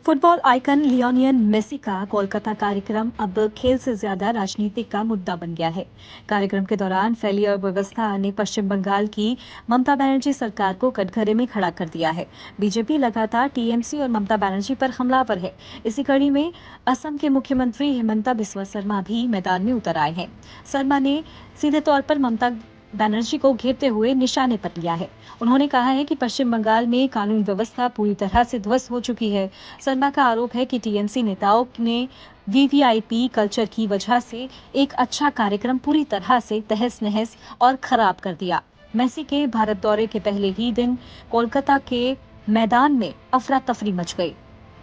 Football icon लियोनियल Messi का कोलकाता कार्यक्रम अब खेल से ज्यादा राजनीतिक का मुद्दा बन गया है। कार्यक्रम के दौरान फैली अव्यवस्था ने पश्चिम बंगाल की ममता बनर्जी सरकार को कटघरे में खड़ा कर दिया है। बीजेपी लगातार टीएमसी और ममता बनर्जी पर हमलावर है। इसी कड़ी में असम के मुख्यमंत्री हिमंता बिस्वा शर्मा भी मैदान में उतर आए हैं। शर्मा ने सीधे तौर पर ममता बनर्जी को घेरते हुए निशाने पर लिया है। उन्होंने कहा है कि पश्चिम बंगाल में कानून व्यवस्था पूरी तरह से ध्वस्त हो चुकी है। शर्मा का आरोप है कि टीएमसी नेताओं ने वीवीआईपी कल्चर की वजह से एक अच्छा कार्यक्रम पूरी तरह से तहस नहस और खराब कर दिया। मेसी के भारत दौरे के पहले ही दिन कोलकाता के मैदान में अफरा तफरी मच गई।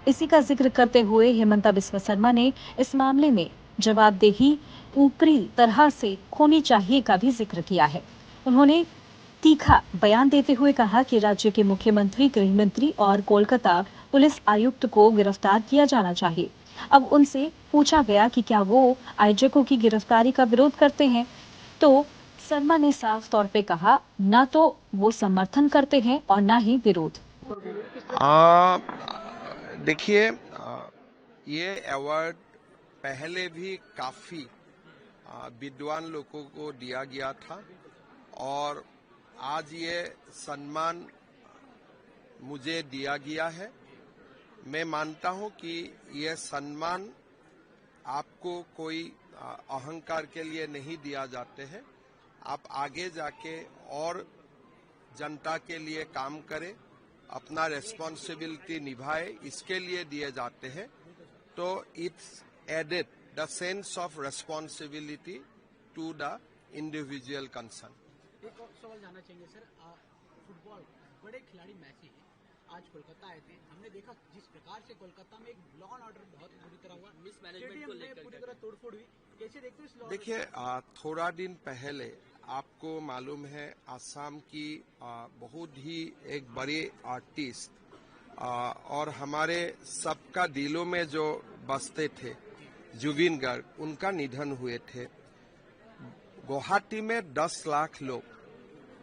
इसी का जिक्र करते हुए हिमंता बिस्वा शर्मा ने इस मामले में जवाबदेही ऊपरी तरह से होनी चाहिए का भी जिक्र किया है। उन्होंने तीखा बयान देते हुए कहा कि राज्य के मुख्यमंत्री, गृह मंत्री और कोलकाता पुलिस आयुक्त को गिरफ्तार किया जाना चाहिए। अब उनसे पूछा गया कि क्या वो आयोजकों की गिरफ्तारी का विरोध करते हैं, तो शर्मा ने साफ तौर पे कहा, ना तो वो समर्थन करते हैं और ना ही विरोध। देखिए, ये अवार्ड पहले भी काफी विद्वान लोगों को दिया गया था और आज ये सम्मान मुझे दिया गया है। मैं मानता हूं कि यह सम्मान आपको कोई अहंकार के लिए नहीं दिया जाते हैं। आप आगे जाके और जनता के लिए काम करें, अपना रेस्पॉन्सिबिलिटी निभाए, इसके लिए दिए जाते हैं। तो it's added the sense of responsibility to the individual concern. एक और सवाल जानना चाहेंगे सर, फुटबॉल बड़े खिलाड़ी मेसी हैं, आज कोलकाता आए थे। हमने देखा जिस प्रकार से कोलकाता में एक लॉ एंड ऑर्डर बहुत बुरी तरह हुआ, मिसमैनेजमेंट को लेकर पूरी तरह तोड़फोड़ हुई। कैसे देखते हो इस लॉ? देखिए, थोड़ा दिन पहले आपको मालूम है असम की बहुत ही एक बड़े आर्टिस्ट और हमारे सबका दिलों में जो बसते थे जुबिन गर्ग, उनका निधन हुए थे। गुवाहाटी में 10 लाख लोग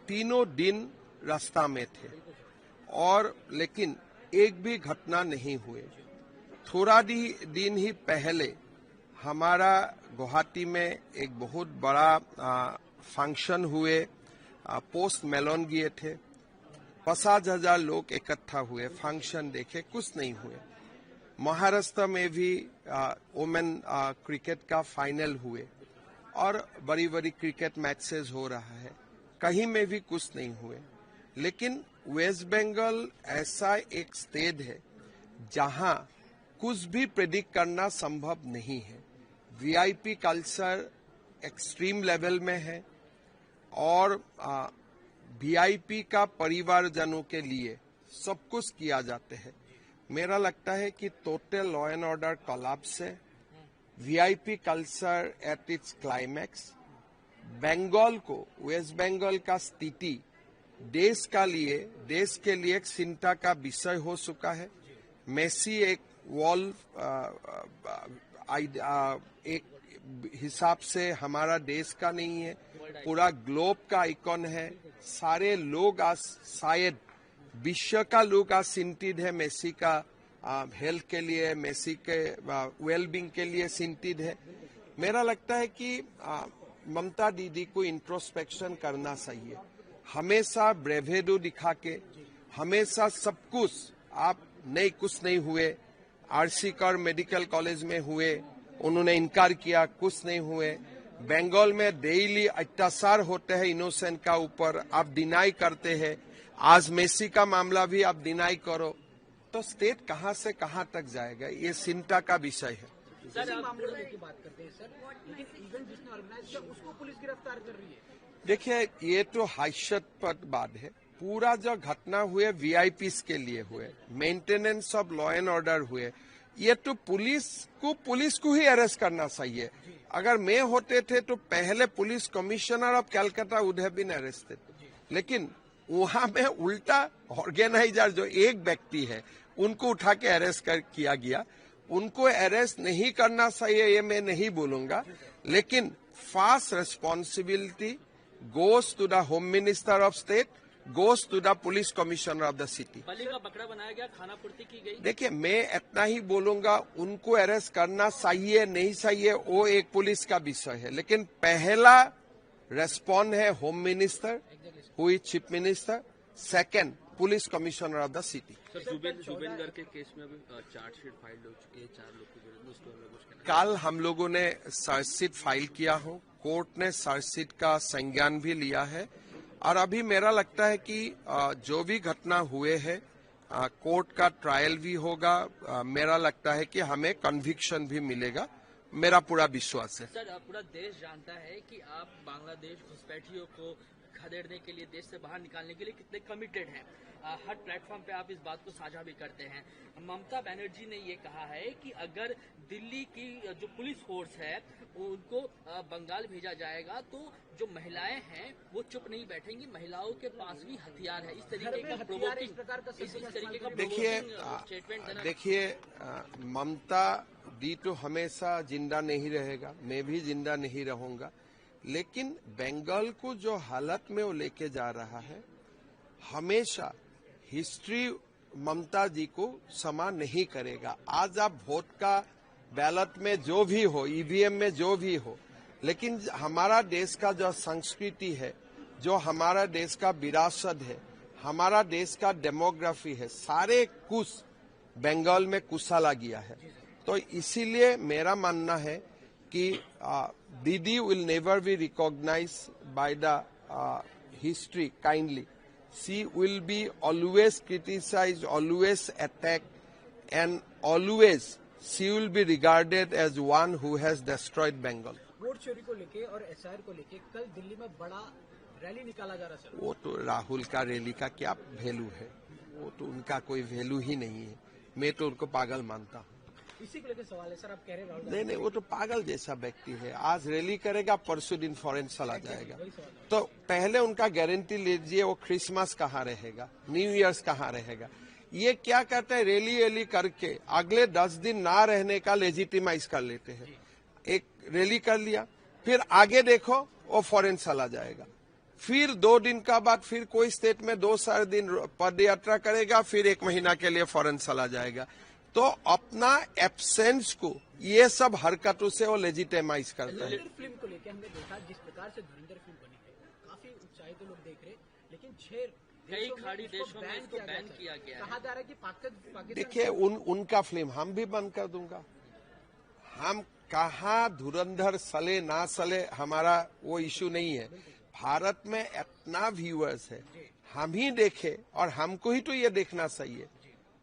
तीनों दिन रास्ता में थे और लेकिन एक भी घटना नहीं हुए। थोड़ा दिन ही पहले हमारा गुवाहाटी में एक बहुत बड़ा फंक्शन हुए, पोस्ट मेलोन गए थे, 50,000 लोग इकट्ठा हुए, फंक्शन देखे, कुछ नहीं हुए। महाराष्ट्र में भी वुमेन क्रिकेट का फाइनल हुए और बड़ी बड़ी क्रिकेट मैचेस हो रहा है, कहीं में भी कुछ नहीं हुए। लेकिन वेस्ट बंगाल ऐसा एक स्टेट है जहां कुछ भी प्रेडिक्ट करना संभव नहीं है। वीआईपी कल्चर एक्सट्रीम लेवल में है और वीआईपी का परिवारजनों के लिए सब कुछ किया जाते हैं। मेरा लगता है कि total law and order collapse है, VIP culture at its climax. Bengal को, वेस्ट बंगाल का स्थिति देश के लिए एक चिंता का विषय हो चुका है। मेसी एक एक हिसाब से हमारा देश का नहीं है, पूरा ग्लोब का आइकॉन है। सारे लोग आज, शायद विश्व का लोग आज चिंतित है मेसी का हेल्थ के लिए, मेसी के वेलबींग के लिए चिंतित है। मेरा लगता है कि ममता दीदी को इंट्रोस्पेक्शन करना चाहिए। हमेशा ब्रेवेडो दिखा के, हमेशा सब कुछ आप नहीं, कुछ नहीं हुए। आरसी कर मेडिकल कॉलेज में हुए, उन्होंने इनकार किया, कुछ नहीं हुए। बंगाल में डेली अत्याचार होते हैं इनोसेंट का ऊपर, आप डिनाई करते हैं। आज मेसी का मामला भी आप डिनाई करो, तो स्टेट कहां से कहां तक जाएगा, ये चिंता का विषय है। सर, मामले की बात करते हैं सर, लेकिन इवेंट जिसने ऑर्गेनाइज किया उसको पुलिस गिरफ्तार कर रही है। देखिए, ये तो हास्यास्पद बात है। पूरा जो घटना हुए वीआईपी के लिए हुए, maintenance of law and order हुए, ये तो पुलिस को ही अरेस्ट करना चाहिए। अगर मैं होते थे तो पहले police commissioner of Calcutta would have been arrested. लेकिन वहां में उल्टा ऑर्गेनाइजर जो एक व्यक्ति है उनको उठा के अरेस्ट किया गया। उनको अरेस्ट नहीं करना चाहिए ये मैं नहीं बोलूंगा, लेकिन fast responsibility goes to the Home Minister of State goes to the police commissioner of the city. बलि का बकरा बनाया गया, खाना पूर्ति की गई। देखिए, मैं इतना ही बोलूंगा, उनको अरेस्ट करना सही है नहीं सही है वो एक पुलिस का विषय है, लेकिन पहला रेस्पॉन्ड है home minister, who is chief minister, second police commissioner of the city. Jubin Garg के केस में अभी चार्जशीट फाइल हो चुकी है 4 लोग के विरुद्ध, उसके बारे में कुछ कहना? कल हम लोगों ने चार्जशीट फाइल किया हो, कोर्ट ने चार्जशीट का संज्ञान भी लिया है, और अभी मेरा लगता है कि जो भी घटना हुए है कोर्ट का ट्रायल भी होगा, मेरा लगता है कि हमें कन्विक्शन भी मिलेगा, मेरा पूरा विश्वास है। सर, पूरा देश जानता है कि आप बांग्लादेश घुसपैठियों को खदेड़ने के लिए, देश से बाहर निकालने के लिए कितने कमिटेड हैं। हर प्लेटफॉर्म पे आप इस बात को साझा भी करते हैं। ममता बनर्जी ने ये कहा है कि अगर दिल्ली की जो पुलिस फोर्स है उनको बंगाल भेजा जाएगा तो जो महिलाएं हैं वो चुप नहीं बैठेंगी, महिलाओं के पास भी हथियार है। इस तरीके का प्रोवोकिंग स्टेटमेंट। देखिए, ममता दी तो हमेशा जिंदा नहीं रहेगा, मैं भी जिंदा नहीं रहूंगा, लेकिन बंगाल को जो हालत में वो लेके जा रहा है, हमेशा हिस्ट्री ममता जी को क्षमा नहीं करेगा। आज आप वोट का बैलेट में जो भी हो, ईवीएम में जो भी हो, लेकिन हमारा देश का जो संस्कृति है, जो हमारा देश का विरासत है, हमारा देश का डेमोग्राफी है, सारे कुछ बंगाल में कुशला गया है। तो इसीलिए मेरा मानना है कि Didi will never be recognised by the history kindly. She will be always criticized, always attacked, and always she will be regarded as one who has destroyed Bengal. Vote चोरी को लेके और एसआईआर को लेके कल दिल्ली में बड़ा रैली निकाला जा रहा है। वो तो राहुल का रैली का क्या वैल्यू है, वो तो उनका कोई वैल्यू ही नहीं है, मैं तो उनको पागल मानता हूँ। इसी को लेकर सवाल है सर, आप कह रहे हैं नहीं नहीं, वो तो पागल जैसा व्यक्ति है, आज रैली करेगा परसों दिन फॉरेन चला जाएगा। तो पहले उनका गारंटी लीजिए वो क्रिसमस कहाँ रहेगा, न्यू ईयर्स कहाँ रहेगा। ये क्या करते हैं, रैली करके अगले 10 दिन ना रहने का लेजिटिमाइज कर लेते हैं। एक रैली कर लिया, फिर आगे देखो वो फॉरेन चला जाएगा, फिर 2 दिन का बाद फिर कोई स्टेट में 2-4 दिन पद यात्रा करेगा, फिर 1 महीना के लिए फॉरेन चला जाएगा। तो अपना एब्सेंस को ये सब हरकतों से वो लेजिटिमाइज करता है। फिल्म को लेकर हमने देखा जिस प्रकार से धुरंधर फिल्म बनी है, काफी उत्साहित लोग देख रहे, लेकिन कई खाड़ी देशों में इसको बैन किया गया है। कहा जा रहा है कि पाकिस्तान। देखिए, उनका फिल्म हम भी बंद कर दूंगा। हम कहा धुरंधर सले ना सले, हमारा वो इशू नहीं है। भारत में इतना व्यूअर्स है, हम ही देखे और हमको ही तो ये देखना चाहिए।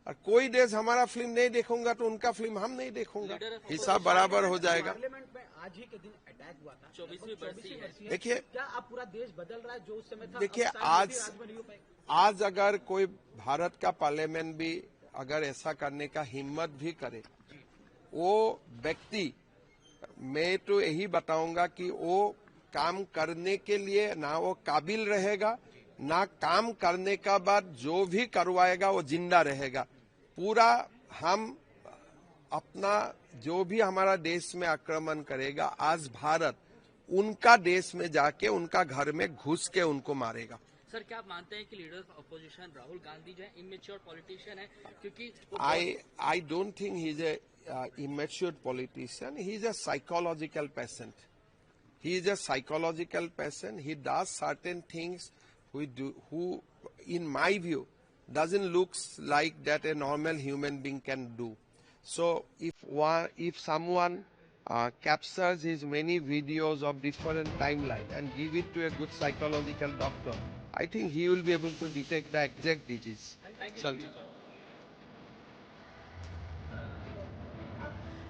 और कोई देश हमारा फिल्म नहीं देखूंगा तो उनका फिल्म हम नहीं देखूंगा, हिसाब बराबर हो जाएगा। पार्लियामेंट में आज ही के दिन अटैक हुआ था, 24वीं बरसी है। देखिए, क्या अब पूरा देश बदल रहा है जो उस समय था? देखिए, आज अगर कोई भारत का पार्लियामेंट भी अगर ऐसा करने का हिम्मत भी करे, वो व्यक्ति, मैं तो यही बताऊंगा कि वो काम करने के लिए ना वो काबिल रहेगा, ना काम करने का बाद जो भी करवाएगा वो जिंदा रहेगा। पूरा हम अपना जो भी हमारा देश में आक्रमण करेगा, आज भारत उनका देश में जाके उनका घर में घुस के उनको मारेगा। सर, क्या आप मानते हैं कि leader of opposition Rahul Gandhi जो है इमेच्योर पॉलिटिशियन है? क्योंकि I don't think he's a immature politician. He's a psychological patient. He is a psychological patient. He does certain things who, in my view, doesn't look like that a normal human being can do. So if someone captures his many videos of different timeline and give it to a good psychological doctor, I think he will be able to detect the exact disease.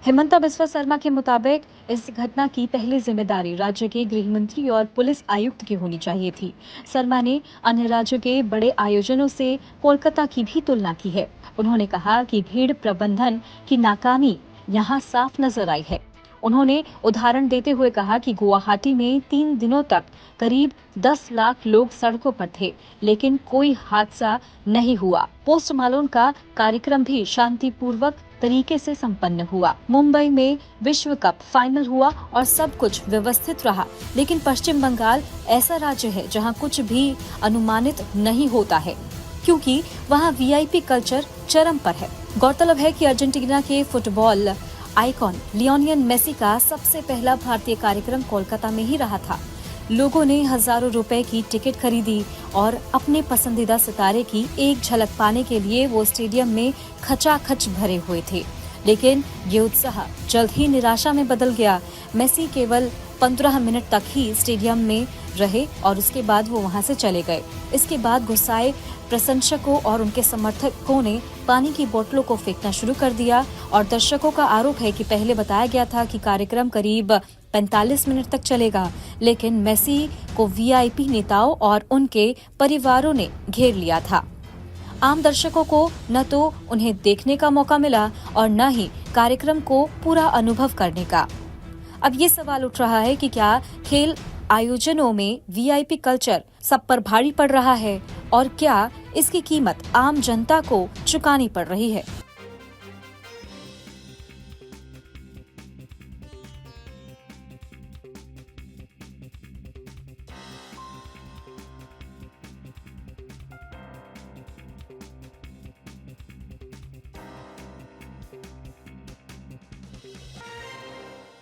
Himanta Biswa Sharma के मुताबिक इस घटना की पहली जिम्मेदारी राज्य के गृह मंत्री और पुलिस आयुक्त की होनी चाहिए थी। शर्मा ने अन्य राज्यों के बड़े आयोजनों से कोलकाता की भी तुलना की है। उन्होंने कहा कि भीड़ प्रबंधन की नाकामी यहां साफ नजर आई है। उन्होंने उदाहरण देते हुए कहा कि गुवाहाटी में 3 दिनों तक करीब 10 लाख लोग सड़कों पर थे, लेकिन कोई हादसा नहीं हुआ। पोस्ट मालोन का कार्यक्रम भी शांतिपूर्वक तरीके से संपन्न हुआ। मुंबई में विश्व कप फाइनल हुआ और सब कुछ व्यवस्थित रहा, लेकिन पश्चिम बंगाल ऐसा राज्य है जहां कुछ भी अनुमानित नहीं होता है, क्योंकि वहां वीआईपी कल्चर चरम पर है। गौरतलब है कि अर्जेंटीना के फुटबॉल आइकॉन लियोनियल मेसी का सबसे पहला भारतीय कार्यक्रम कोलकाता में ही रहा था। लोगों ने हजारों रुपए की टिकट खरीदी और अपने पसंदीदा सितारे की एक झलक पाने के लिए वो स्टेडियम में खचाखच भरे हुए थे। लेकिन ये उत्साह जल्द ही निराशा में बदल गया। मेसी केवल 15 मिनट तक ही स्टेडियम में रहे और उसके बाद वो वहां से चले गए। इसके बाद गुस्साए प्रशंसकों और उनके समर्थकों ने पानी की बोतलों को फेंकना शुरू कर दिया और दर्शकों का आरोप है कि पहले बताया गया था कि कार्यक्रम करीब 45 मिनट तक चलेगा, लेकिन मेसी को वीआईपी नेताओं और उनके परिवारों ने घेर लिया था। आम दर्शकों को न तो उन्हें देखने का मौका मिला और न ही कार्यक्रम को पूरा अनुभव करने का। अब ये सवाल उठ रहा है कि क्या खेल आयोजनों में वीआईपी कल्चर सब पर भारी पड़ रहा है और क्या इसकी कीमत आम जनता को चुकानी पड़ रही है।